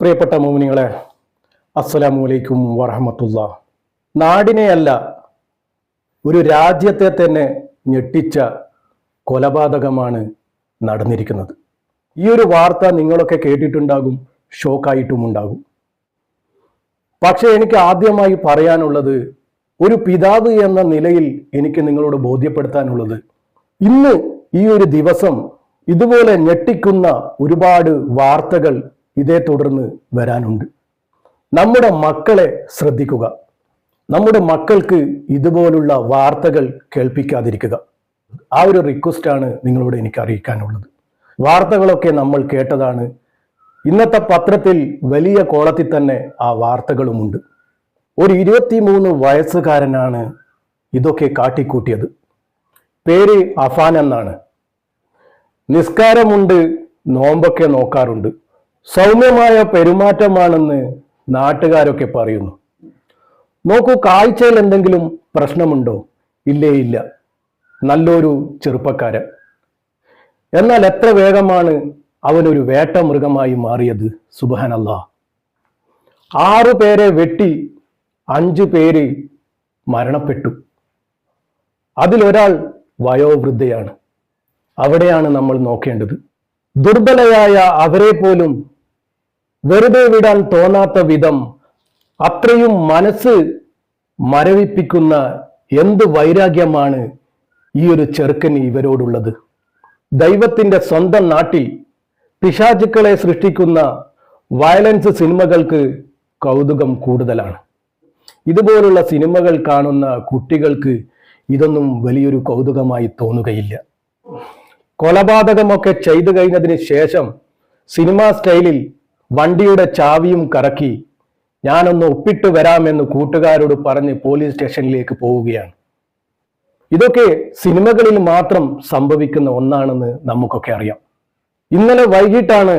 പ്രിയപ്പെട്ട മോമിനികളെ, അസ്സലാമു അലൈക്കും വറഹമത്തുള്ള. നാടിനെയല്ല, ഒരു രാജ്യത്തെ തന്നെ ഞെട്ടിച്ച കൊലപാതകമാണ് നടന്നിരിക്കുന്നത്. ഈ ഒരു വാർത്ത നിങ്ങളൊക്കെ കേട്ടിട്ടുണ്ടാകും, ഷോക്കായിട്ടുമുണ്ടാകും. പക്ഷേ എനിക്ക് ആദ്യമായി പറയാനുള്ളത്, ഒരു പിതാവ് എന്ന നിലയിൽ എനിക്ക് നിങ്ങളോട് ബോധ്യപ്പെടുത്താനുള്ളത്, ഇന്ന് ഈ ഒരു ദിവസം ഇതുപോലെ ഞെട്ടിക്കുന്ന ഒരുപാട് വാർത്തകൾ ഇതേ തുടർന്ന് വരാനുണ്ട്. നമ്മുടെ മക്കളെ ശ്രദ്ധിക്കുക. നമ്മുടെ മക്കൾക്ക് ഇതുപോലുള്ള വാർത്തകൾ കേൾപ്പിക്കാതിരിക്കുക. ആ ഒരു റിക്വസ്റ്റാണ് നിങ്ങളോട് എനിക്ക് അറിയിക്കാനുള്ളത്. വാർത്തകളൊക്കെ നമ്മൾ കേട്ടതാണ്. ഇന്നത്തെ പത്രത്തിൽ വലിയ കോളത്തിൽ തന്നെ ആ വാർത്തകളുമുണ്ട്. ഒരു 23 വയസ്സുകാരനാണ് ഇതൊക്കെ കാട്ടിക്കൂട്ടിയത്. പേര് അഫാൻ എന്നാണ്. നിസ്കാരമുണ്ട്, നോമ്പൊക്കെ നോക്കാറുണ്ട്, സൗമ്യമായ പെരുമാറ്റമാണെന്ന് നാട്ടുകാരൊക്കെ പറയുന്നു. നോക്കൂ, കാഴ്ചയിൽ എന്തെങ്കിലും പ്രശ്നമുണ്ടോ? ഇല്ലേ, ഇല്ല. നല്ലൊരു ചെറുപ്പക്കാരൻ. എന്നാൽ എത്ര വേഗമാണ് അവനൊരു വേട്ട മൃഗമായി മാറിയത്. സുബ്ഹാനല്ലാഹ്. 6 പേരെ വെട്ടി 5 പേര് മരണപ്പെട്ടു. അതിലൊരാൾ വയോവൃദ്ധയാണ്. അവിടെയാണ് നമ്മൾ നോക്കേണ്ടത്. ദുർബലയായ അവരെ പോലും വെറുതെ വിടാൻ തോന്നാത്ത വിധം അത്രയും മനസ്സ് മരവിപ്പിക്കുന്ന എന്ത് വൈരാഗ്യമാണ് ഈ ഒരു ചെറുക്കന് ഇവരോടുള്ളത്. ദൈവത്തിൻ്റെ സ്വന്തം നാട്ടിൽ പിശാചുക്കളെ സൃഷ്ടിക്കുന്ന വയലൻസ് സിനിമകൾക്ക് കൗതുകം കൂടുതലാണ്. ഇതുപോലുള്ള സിനിമകൾ കാണുന്ന കുട്ടികൾക്ക് ഇതൊന്നും വലിയൊരു കൗതുകമായി തോന്നുകയില്ല. കൊലപാതകമൊക്കെ ചെയ്തു കഴിഞ്ഞതിന് ശേഷം സിനിമാ സ്റ്റൈലിൽ വണ്ടിയുടെ ചാവിയും കറക്കി ഞാനൊന്ന് ഒപ്പിട്ട് വരാമെന്ന് കൂട്ടുകാരോട് പറഞ്ഞ് പോലീസ് സ്റ്റേഷനിലേക്ക് പോവുകയാണ്. ഇതൊക്കെ സിനിമകളിൽ മാത്രം സംഭവിക്കുന്ന ഒന്നാണെന്ന് നമുക്കൊക്കെ അറിയാം. ഇന്നലെ വൈകിട്ടാണ്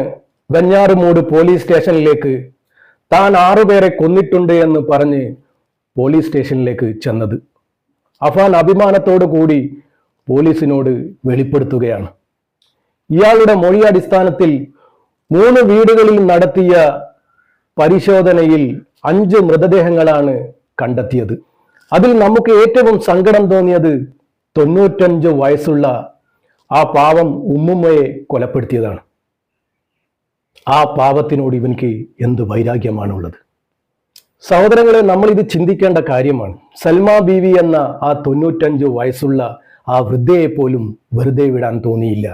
വെഞ്ഞാറുമൂട് പോലീസ് സ്റ്റേഷനിലേക്ക് താൻ 6 പേരെ കൊന്നിട്ടുണ്ട് എന്ന് പറഞ്ഞ് പോലീസ് സ്റ്റേഷനിലേക്ക് ചെന്നത്. അഫാൻ അഭിമാനത്തോടു കൂടി പോലീസിനോട് വെളിപ്പെടുത്തുകയാണ്. ഇയാളുടെ മൊഴി അടിസ്ഥാനത്തിൽ 3 വീടുകളിൽ നടത്തിയ പരിശോധനയിൽ 5 മൃതദേഹങ്ങളാണ് കണ്ടെത്തിയത്. അതിൽ നമുക്ക് ഏറ്റവും സങ്കടം തോന്നിയത് 95 വയസ്സുള്ള ആ പാവം ഉമ്മുമ്മയെ കൊലപ്പെടുത്തിയതാണ്. ആ പാവത്തിനോട് ഇവനിക്ക് എന്ത് വൈരാഗ്യമാണുള്ളത്. സഹോദരങ്ങളെ, നമ്മൾ ഇത് ചിന്തിക്കേണ്ട കാര്യമാണ്. സൽമാ ബീവി എന്ന ആ 95 വയസ്സുള്ള ആ വൃദ്ധയെ പോലും വെറുതെ വിടാൻ തോന്നിയില്ല.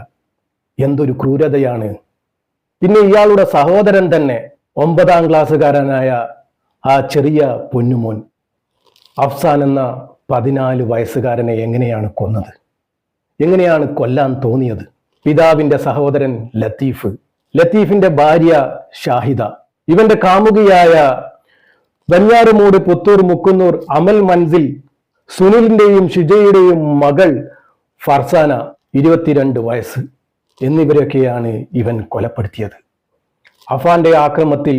എന്തൊരു ക്രൂരതയാണ്. പിന്നെ ഇയാളുടെ സഹോദരൻ തന്നെ 9ാം ക്ലാസ്സുകാരനായ ആ ചെറിയ പൊന്നുമോൻ അഫ്സാൻ എന്ന 14 വയസ്സുകാരനെ എങ്ങനെയാണ് കൊന്നത്? എങ്ങനെയാണ് കൊല്ലാൻ തോന്നിയത്? പിതാവിൻ്റെ സഹോദരൻ ലത്തീഫ്, ലത്തീഫിന്റെ ഭാര്യ ഷാഹിദ, ഇവന്റെ കാമുകിയായ വെഞ്ഞാറുമൂട് പുത്തൂർ മുക്കുന്നൂർ അമൽ മൻസിൽ സുനിലിന്റെയും ഷിജയുടെയും മകൾ ഫർസാന 22 വയസ്സ് എന്നിവരൊക്കെയാണ് ഇവൻ കൊലപ്പെടുത്തിയത്. അഫാന്റെ ആക്രമത്തിൽ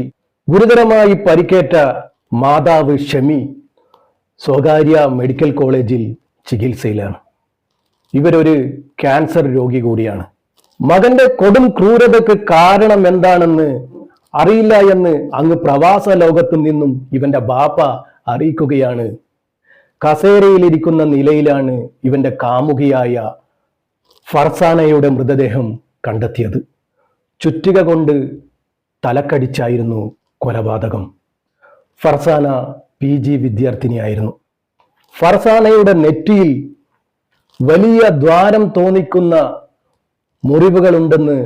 ഗുരുതരമായി പരിക്കേറ്റ മാതാവ് ഷമി സ്വകാര്യ മെഡിക്കൽ കോളേജിൽ ചികിത്സയിലാണ്. ഇവരൊരു ക്യാൻസർ രോഗി കൂടിയാണ്. മകന്റെ കൊടും ക്രൂരതയ്ക്ക് കാരണം എന്താണെന്ന് അറിയില്ല എന്ന് അങ്ങ് പ്രവാസ ലോകത്തു നിന്നും ഇവന്റെ ബാപ്പ അറിയിക്കുകയാണ്. കസേരയിലിരിക്കുന്ന നിലയിലാണ് ഇവന്റെ കാമുകിയായ ഫർസാനയുടെ മൃതദേഹം കണ്ടെത്തിയത്. ചുറ്റിക കൊണ്ട് തലക്കടിച്ചായിരുന്നു കൊലപാതകം. ഫർസാന PG വിദ്യാർത്ഥിനിയായിരുന്നു. ഫർസാനയുടെ നെറ്റിയിൽ വലിയ ദ്വാരം തോന്നിക്കുന്ന മുറിവുകളുണ്ടെന്ന്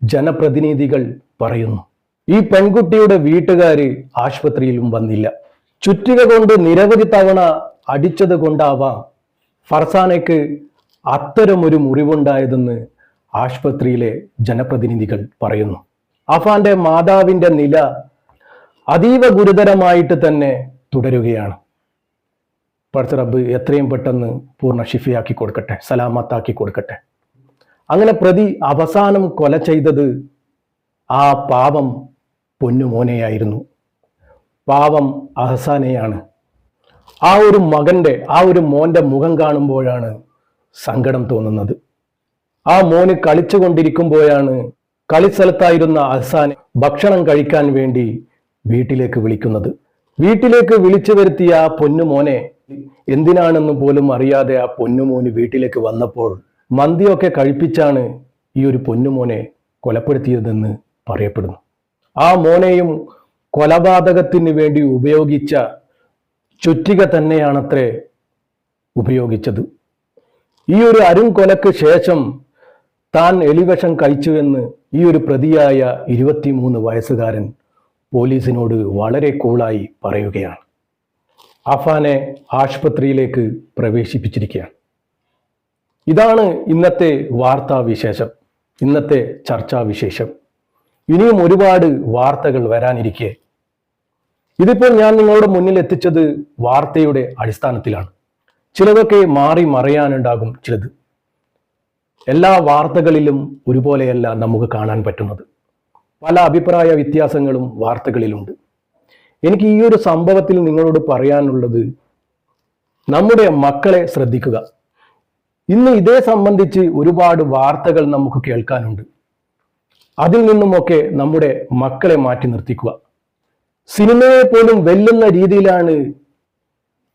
ജനപ്രതിനിധികൾ പറയുന്നു. ഈ പെൺകുട്ടിയുടെ വീട്ടുകാര് ആശുപത്രിയിലും വന്നില്ല. ചുറ്റിക കൊണ്ട് നിരവധി തവണ അടിച്ചത് കൊണ്ടാവാം ഫർസാനയ്ക്ക് അത്തരമൊരു മുറിവുണ്ടായതെന്ന് ആശുപത്രിയിലെ ജനപ്രതിനിധികൾ പറയുന്നു. അഫാന്റെ മാതാവിന്റെ നില അതീവ ഗുരുതരമായിട്ട് തന്നെ തുടരുകയാണ്. പടച്ച റബ്ബ് എത്രയും പെട്ടെന്ന് പൂർണ്ണ ഷിഫയാക്കി കൊടുക്കട്ടെ, സലാമത്താക്കി കൊടുക്കട്ടെ. അങ്ങനെ പ്രതി അവസാനം കൊല ചെയ്തത് ആ പാവം പൊന്നുമോനെയായിരുന്നു. പാവം അഹസാനെയാണ്. ആ ഒരു മകന്റെ, ആ ഒരു മോന്റെ മുഖം കാണുമ്പോഴാണ് സങ്കടം തോന്നുന്നത്. ആ മോന് കളിച്ചുകൊണ്ടിരിക്കുമ്പോഴാണ് കളിസ്ഥലത്തായിരുന്ന അഹ്സാനെ ഭക്ഷണം കഴിക്കാൻ വേണ്ടി വീട്ടിലേക്ക് വിളിക്കുന്നത്. വീട്ടിലേക്ക് വിളിച്ചു വരുത്തിയ ആ പൊന്നുമോനെ എന്തിനാണെന്ന് പോലും അറിയാതെ ആ പൊന്നുമോന് വീട്ടിലേക്ക് വന്നപ്പോൾ മന്തിയൊക്കെ കഴിപ്പിച്ചാണ് ഈ ഒരു പൊന്നുമോനെ കൊലപ്പെടുത്തിയതെന്ന് പറയപ്പെടുന്നു. ആ മോനെയും കൊലപാതകത്തിന് വേണ്ടി ഉപയോഗിച്ച ചുറ്റിക തന്നെയാണത്രേ ഉപയോഗിച്ചത്. ഈ ഒരു അരുംകൊലക്ക് ശേഷം താൻ എലിവിഷം കഴിച്ചുവെന്ന് ഈ ഒരു പ്രതിയായ 23 വയസ്സുകാരൻ പോലീസിനോട് വളരെ കൂളായി പറയുകയാണ്. അഫാനെ ആശുപത്രിയിലേക്ക് പ്രവേശിപ്പിച്ചിരിക്കുകയാണ്. ഇതാണ് ഇന്നത്തെ വാർത്താവിശേഷം, ഇന്നത്തെ ചർച്ചാവിശേഷം. ഇനിയും ഒരുപാട് വാർത്തകൾ വരാനിരിക്കെ ഇതിപ്പോൾ ഞാൻ നിങ്ങളുടെ മുന്നിൽ എത്തിച്ചത് വാർത്തയുടെ അടിസ്ഥാനത്തിലാണ്. ചിലതൊക്കെ മാറി മറയാനുണ്ടാകും, ചിലത്. എല്ലാ വാർത്തകളിലും ഒരുപോലെയല്ല നമുക്ക് കാണാൻ പറ്റുന്നത്. പല അഭിപ്രായ വ്യത്യാസങ്ങളും വാർത്തകളിലുണ്ട്. എനിക്ക് ഈ ഒരു സംഭവത്തിൽ നിങ്ങളോട് പറയാനുള്ളത്, നമ്മുടെ മക്കളെ ശ്രദ്ധിക്കുക. ഇന്ന് ഇതേ സംബന്ധിച്ച് ഒരുപാട് വാർത്തകൾ നമുക്ക് കേൾക്കാനുണ്ട്. അതിൽ നിന്നുമൊക്കെ നമ്മുടെ മക്കളെ മാറ്റി നിർത്തിക്കുക. സിനിമയെ പോലും വെല്ലുന്ന രീതിയിലാണ്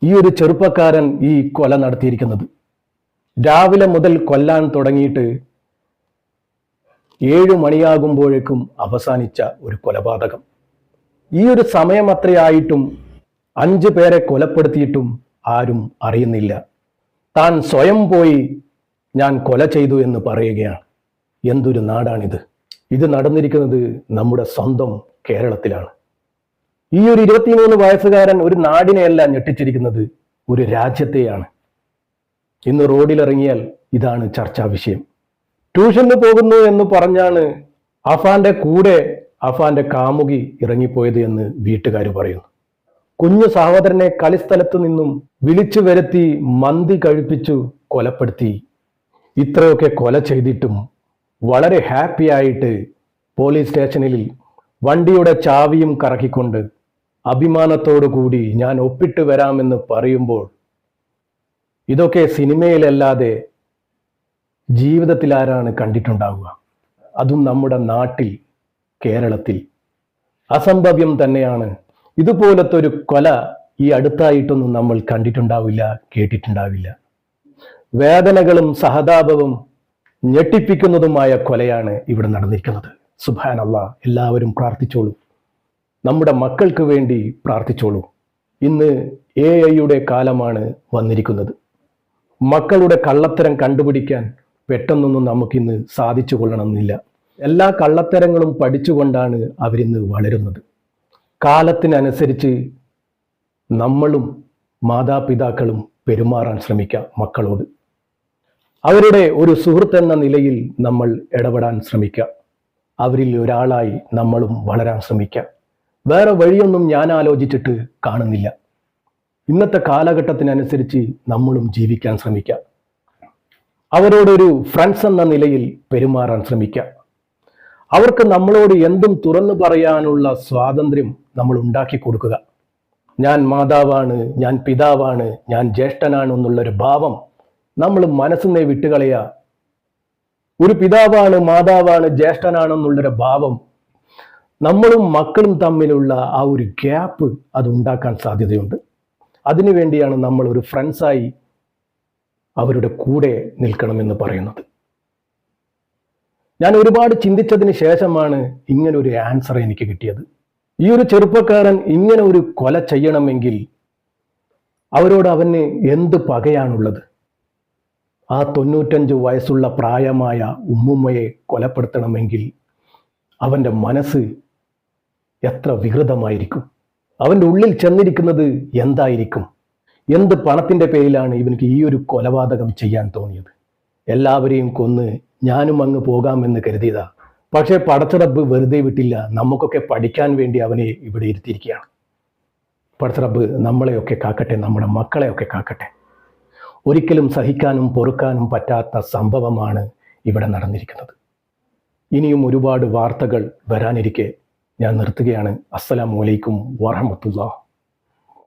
ഈ ഒരു ചെറുപ്പക്കാരൻ ഈ കൊല നടത്തിയിരിക്കുന്നത്. രാവിലെ മുതൽ കൊല്ലാൻ തുടങ്ങിയിട്ട് 7 മണിയാകുമ്പോഴേക്കും അവസാനിച്ച ഒരു കൊലപാതകം. ഈ ഒരു സമയം അത്രയായിട്ടും 5 പേരെ കൊലപ്പെടുത്തിയിട്ടും ആരും അറിയുന്നില്ല. താൻ സ്വയം പോയി ഞാൻ കൊല ചെയ്തു എന്ന് പറയുകയാണ്. എന്തൊരു നാടാണിത്! ഇത് നടന്നിരിക്കുന്നത് നമ്മുടെ സ്വന്തം കേരളത്തിലാണ്. ഈ ഒരു 23 വയസ്സുകാരൻ ഒരു നാടിനെയല്ല ഞെട്ടിച്ചിരിക്കുന്നത്, ഒരു രാജ്യത്തെയാണ്. ഇന്ന് റോഡിലിറങ്ങിയാൽ ഇതാണ് ചർച്ചാ വിഷയം. ട്യൂഷന് പോകുന്നു എന്ന് പറഞ്ഞാണ് അഫാന്റെ കൂടെ അഫാന്റെ കാമുകി ഇറങ്ങിപ്പോയത് എന്ന് വീട്ടുകാർ പറയുന്നു. കുഞ്ഞു സഹോദരനെ കളിസ്ഥലത്തു നിന്നും വിളിച്ചു വരുത്തി മന്തി കഴിപ്പിച്ചു കൊലപ്പെടുത്തി. ഇത്രയൊക്കെ കൊല ചെയ്തിട്ടും വളരെ ഹാപ്പി ആയിട്ട് പോലീസ് സ്റ്റേഷനിൽ വണ്ടിയുടെ ചാവിയും കറക്കിക്കൊണ്ട് അഭിമാനത്തോടു കൂടി ഞാൻ ഒപ്പിട്ട് വരാമെന്ന് പറയുമ്പോൾ, ഇതൊക്കെ സിനിമയിലല്ലാതെ ജീവിതത്തിൽ ആരാണ് കണ്ടിട്ടുണ്ടാവുക? അതും നമ്മുടെ നാട്ടിൽ, കേരളത്തിൽ. അസംഭവ്യം തന്നെയാണ്. ഇതുപോലത്തെ ഒരു കൊല ഈ അടുത്തായിട്ടൊന്നും നമ്മൾ കണ്ടിട്ടുണ്ടാവില്ല, കേട്ടിട്ടുണ്ടാവില്ല. വേദനകളും സഹതാപവും ഞെട്ടിപ്പിക്കുന്നതുമായ കൊലയാണ് ഇവിടെ നടന്നിരിക്കുന്നത്. സുബ്ഹാനല്ലാഹ്. എല്ലാവരും പ്രാർത്ഥിച്ചോളൂ, നമ്മുടെ മക്കൾക്ക് വേണ്ടി പ്രാർത്ഥിച്ചോളൂ. ഇന്ന് AI കാലമാണ് വന്നിരിക്കുന്നത്. മക്കളുടെ കള്ളത്തരം കണ്ടുപിടിക്കാൻ പെട്ടെന്നൊന്നും നമുക്കിന്ന് സാധിച്ചു കൊള്ളണമെന്നില്ല. എല്ലാ കള്ളത്തരങ്ങളും പഠിച്ചുകൊണ്ടാണ് അവരിന്ന് വളരുന്നത്. കാലത്തിനനുസരിച്ച് നമ്മളും മാതാപിതാക്കളും പെരുമാറാൻ ശ്രമിക്കാം മക്കളോട്. അവരുടെ ഒരു സുഹൃത്ത് എന്ന നിലയിൽ നമ്മൾ ഇടപെടാൻ ശ്രമിക്കാം. അവരിൽ ഒരാളായി നമ്മളും വളരാൻ ശ്രമിക്കാം. വേറെ വഴിയൊന്നും ഞാൻ ആലോചിച്ചിട്ട് കാണുന്നില്ല. ഇന്നത്തെ കാലഘട്ടത്തിനനുസരിച്ച് നമ്മളും ജീവിക്കാൻ ശ്രമിക്കാം. അവരോടൊരു ഫ്രണ്ട്സ് എന്ന നിലയിൽ പെരുമാറാൻ ശ്രമിക്കാം. അവർക്ക് നമ്മളോട് എന്തും തുറന്നു പറയാനുള്ള സ്വാതന്ത്ര്യം നമ്മൾ ഉണ്ടാക്കി കൊടുക്കുക. ഞാൻ മാതാവാണ്, ഞാൻ പിതാവാണ്, ഞാൻ ജ്യേഷ്ഠനാണ് എന്നുള്ളൊരു ഭാവം നമ്മൾ മനസ്സിനെ വിട്ടുകളയുക. ഒരു പിതാവാണ്, മാതാവാണ്, ജ്യേഷ്ഠനാണെന്നുള്ളൊരു ഭാവം നമ്മളും മക്കളും തമ്മിലുള്ള ആ ഒരു ഗ്യാപ്പ് അത് ഉണ്ടാക്കാൻ സാധ്യതയുണ്ട്. അതിനുവേണ്ടിയാണ് നമ്മൾ ഒരു ഫ്രണ്ട്സായി അവരുടെ കൂടെ നിൽക്കണമെന്ന് പറയുന്നത്. ഞാൻ ഒരുപാട് ചിന്തിച്ചതിന് ശേഷമാണ് ഇങ്ങനെ ഒരു ആൻസർ എനിക്ക് കിട്ടിയത്. ഈ ഒരു ചെറുപ്പക്കാരൻ ഇങ്ങനെ ഒരു കൊല ചെയ്യണമെങ്കിൽ അവരോട് അവന് എന്ത് പകയാണുള്ളത്? ആ 95 വയസ്സുള്ള പ്രായമായ ഉമ്മുമ്മയെ കൊലപ്പെടുത്തണമെങ്കിൽ അവൻ്റെ മനസ്സ് എത്ര വികൃതമായിരിക്കും? അവൻ്റെ ഉള്ളിൽ ചെന്നിരിക്കുന്നത് എന്തായിരിക്കും? എന്ത് പണത്തിൻ്റെ പേരിലാണ് ഇവനക്ക് ഈ ഒരു കൊലപാതകം ചെയ്യാൻ തോന്നിയത്? എല്ലാവരെയും കൊന്ന് ഞാനും അങ്ങ് പോകാമെന്ന് കരുതിയതാ. പക്ഷേ പടച്ചറബ് വെറുതെ വിട്ടില്ല. നമുക്കൊക്കെ പഠിക്കാൻ വേണ്ടി അവനെ ഇവിടെ ഇരുത്തിയിരിക്കുകയാണ്. പടച്ചറബ് നമ്മളെയൊക്കെ കാക്കട്ടെ, നമ്മുടെ മക്കളെയൊക്കെ കാക്കട്ടെ. ഒരിക്കലും സഹിക്കാനും പൊറുക്കാനും പറ്റാത്ത സംഭവമാണ് ഇവിടെ നടന്നിരിക്കുന്നത്. ഇനിയും ഒരുപാട് വാർത്തകൾ വരാനിരിക്കെ ഞാൻ നിർത്തുകയാണ്. അസ്സലാമു അലൈക്കും വറഹ്മത്തുള്ളാഹി.